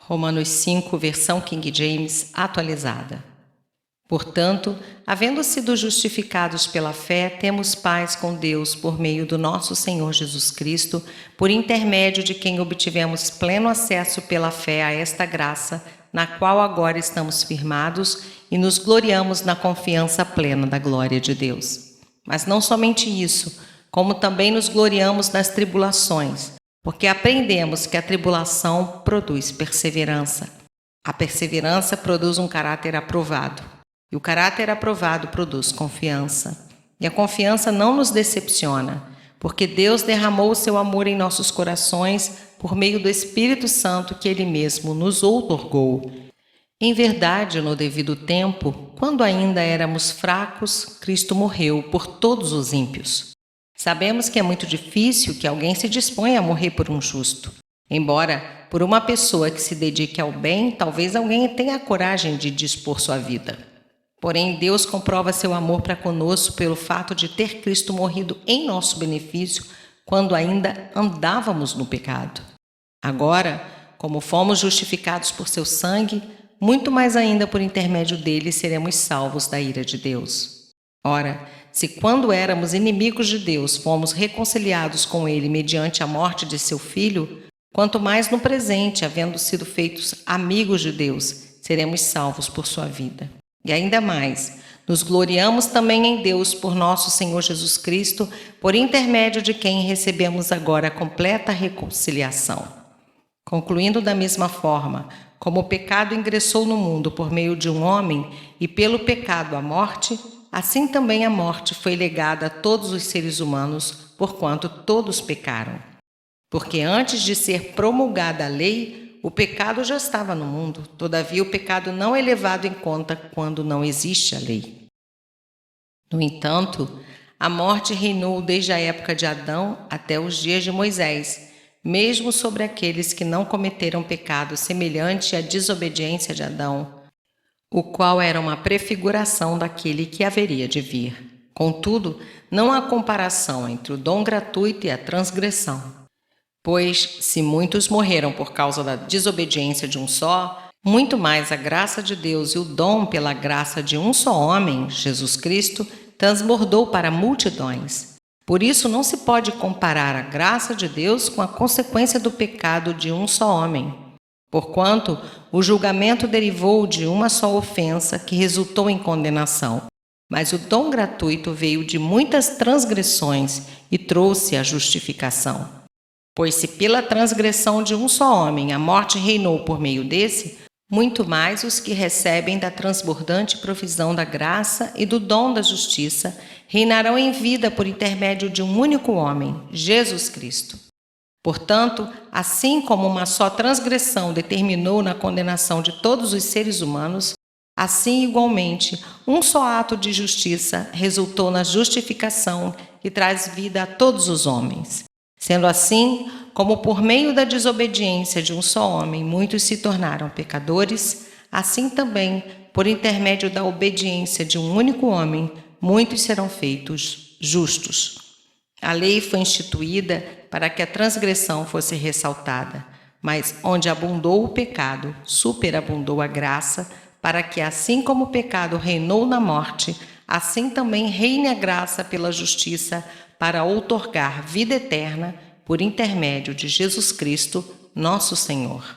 Romanos 5, versão King James, atualizada. Portanto, havendo sido justificados pela fé, temos paz com Deus por meio do nosso Senhor Jesus Cristo, por intermédio de quem obtivemos pleno acesso pela fé a esta graça, na qual agora estamos firmados e nos gloriamos na confiança plena da glória de Deus. Mas não somente isso, como também nos gloriamos nas tribulações, porque aprendemos que a tribulação produz perseverança. A perseverança produz um caráter aprovado, e o caráter aprovado produz confiança. E a confiança não nos decepciona, porque Deus derramou o seu amor em nossos corações por meio do Espírito Santo que Ele mesmo nos outorgou. Em verdade, no devido tempo, quando ainda éramos fracos, Cristo morreu por todos os ímpios. Sabemos que é muito difícil que alguém se disponha a morrer por um justo. Embora, por uma pessoa que se dedique ao bem, talvez alguém tenha a coragem de dispor sua vida. Porém, Deus comprova seu amor para conosco pelo fato de ter Cristo morrido em nosso benefício quando ainda andávamos no pecado. Agora, como fomos justificados por seu sangue, muito mais ainda por intermédio dele seremos salvos da ira de Deus. Ora, se quando éramos inimigos de Deus fomos reconciliados com ele mediante a morte de seu Filho, quanto mais no presente, havendo sido feitos amigos de Deus, seremos salvos por sua vida. E ainda mais, nos gloriamos também em Deus por nosso Senhor Jesus Cristo, por intermédio de quem recebemos agora a completa reconciliação. Concluindo da mesma forma, como o pecado ingressou no mundo por meio de um homem e pelo pecado a morte, assim também a morte foi legada a todos os seres humanos, porquanto todos pecaram. Porque antes de ser promulgada a lei, o pecado já estava no mundo, todavia o pecado não é levado em conta quando não existe a lei. No entanto, a morte reinou desde a época de Adão até os dias de Moisés, mesmo sobre aqueles que não cometeram pecado semelhante à desobediência de Adão, o qual era uma prefiguração daquele que haveria de vir. Contudo, não há comparação entre o dom gratuito e a transgressão. Pois, se muitos morreram por causa da desobediência de um só, muito mais a graça de Deus e o dom pela graça de um só homem, Jesus Cristo, transbordou para multidões. Por isso não se pode comparar a graça de Deus com a consequência do pecado de um só homem. Porquanto o julgamento derivou de uma só ofensa que resultou em condenação, mas o dom gratuito veio de muitas transgressões e trouxe a justificação. Pois se pela transgressão de um só homem a morte reinou por meio desse, muito mais os que recebem da transbordante provisão da graça e do dom da justiça reinarão em vida por intermédio de um único homem, Jesus Cristo. Portanto, assim como uma só transgressão determinou na condenação de todos os seres humanos, assim igualmente um só ato de justiça resultou na justificação que traz vida a todos os homens. Sendo assim, como por meio da desobediência de um só homem muitos se tornaram pecadores, assim também, por intermédio da obediência de um único homem, muitos serão feitos justos. A lei foi instituída para que a transgressão fosse ressaltada, mas onde abundou o pecado, superabundou a graça, para que assim como o pecado reinou na morte, assim também reine a graça pela justiça para outorgar vida eterna por intermédio de Jesus Cristo, nosso Senhor.